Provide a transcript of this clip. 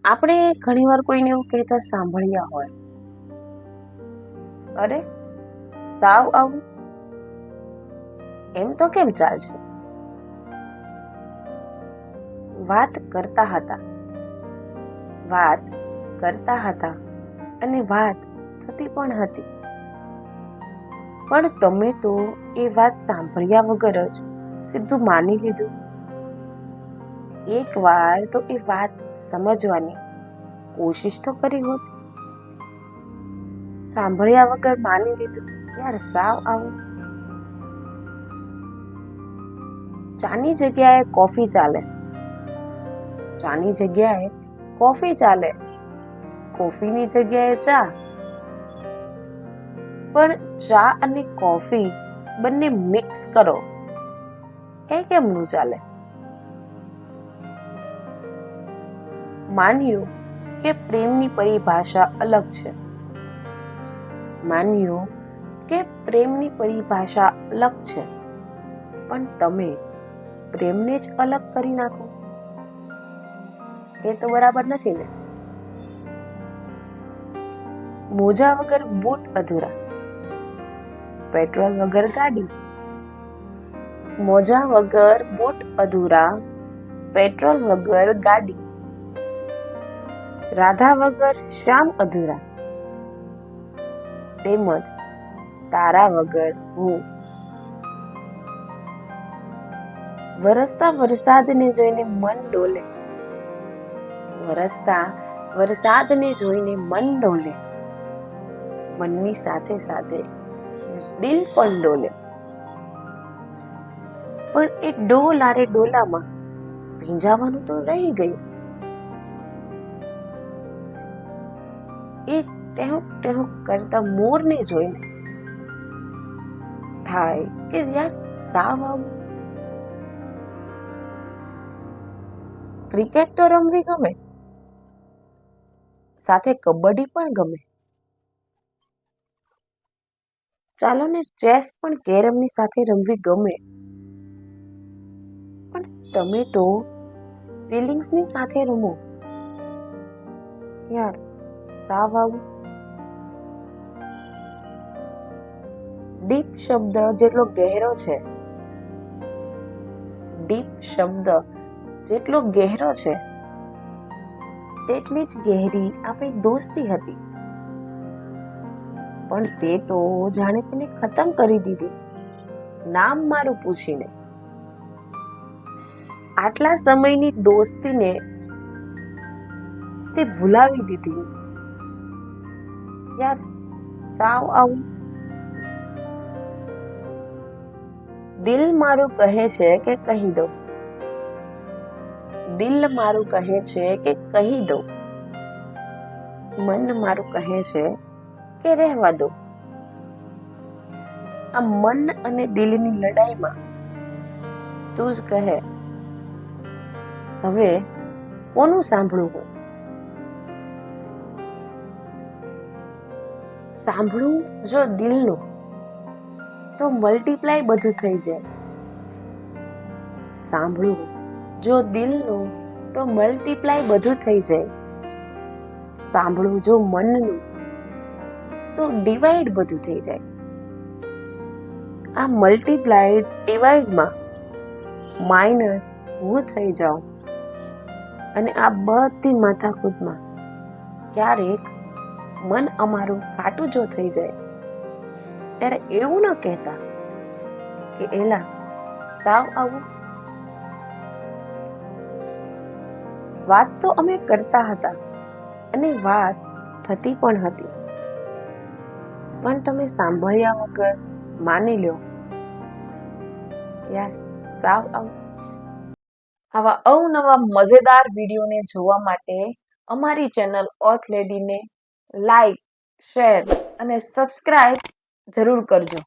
આપણે ઘણીવાર કોઈને એવું કહેતા સાંભળ્યા હોય, અરે સાવ આવું એમ તો કેમ ચાલશે? વાત કરતા હતા અને વાત થતી પણ હતી, પણ તમે તો એ વાત સાંભળ્યા વગર જ સીધું માની લીધું. એક વાર તો એ વાત સમજવાની કોશિશ તો કરી હોત. સાંભળ્યા વગર માની લીધું, યાર સાવ આવું. ચાની જગ્યાએ કોફી ચાલે, ચાની જગ્યાએ કોફી ચાલે, કોફીની જગ્યાએ ચા. પણ ચા અને કોફી બંને મિક્સ કરો એ કેમનું ચાલે? માન્યું કે પ્રેમની પરિભાષા અલગ છે, માન્યું કે પ્રેમની પરિભાષા અલગ છે, પણ તમે પ્રેમને જ અલગ કરી નાખો એ તો બરાબર નથી ને. મોજા વગર બૂટ અધૂરા, પેટ્રોલ વગર ગાડી. મોજા વગર બૂટ અધૂરા, પેટ્રોલ વગર ગાડી. રાધા વગર શ્યામ અધૂરા, તેમજ તારા વગર હું. વરસતા વરસાદને જોઈને મન ડોલે, વરસતા વરસાદને જોઈને મન ડોલે, મનની સાથે સાથે દિલ પણ ડોલે. પણ એ ડોલારે ડોલામાં ભીંજાવાનું તો રહી ગયું. એ ટેહુક ટેહુક કરતા મોરને જોઈને થાય કે યાર સાવ આવું. ક્રિકેટ તો રમવી ગમે, સાથે કબડ્ડી પણ ગમે. ચાલો ને ચેસ પણ કેરમની સાથે રમવી ગમે, પણ તમે તો ફિલિંગ્સની સાથે રમો. યાર સાવ આવું. ડીપ શબ્દ જેટલો ગહેરો છે, ડીપ શબ્દ જેટલો ગહેરો છે, તેટલી જ ગહેરી આપણી દોસ્તી હતી. પણ તે તો જાણે તેને ખતમ કરી દીધી, નામ મારું પૂછીને. આટલા સમયની દોસ્તીને તે ભૂલાવી દીધી. યાર સાવ આવું. દિલ મારું કહે છે કે કહી દો, દિલ મારું કહે છે કે કહી દો, મન મારું કહે છે કે રહેવા દો. આ મન અને દિલની લડાઈમાં તું જ કહે હવે કોનું સાંભળવું? સાંભળવું જો દિલનું તો મલ્ટીપ્લાય બધું થઈ જાય. સાંભળવું જો દિલનું તો મલ્ટીપ્લાય બધું થઈ જાય. સાંભળવું જો મનનું તો ડિવાઈડ બધું થઈ જાય. આ મલ્ટીપ્લાય ડિવાઈડમાં માઇનસ હું થઈ જાઉં અને આ બધી માથાકૂટમાં ક્યારેક મન અમારું કાટું જો થઈ જાય, ત્યારે એવું ન કહેતા કે એલા સાવ આવું. વાત તો અમે કરતા હતા અને વાત થતી પણ હતી, પણ તમે સાંભળ્યા વગર માની લ્યો, યાર સાવ આવું. આવા અવનવા મજેદાર વિડીયોને જોવા માટે અમારી ચેનલ ઓથ લેડીને લાઈક, શેર અને સબસ્ક્રાઇબ જરૂર કરજો.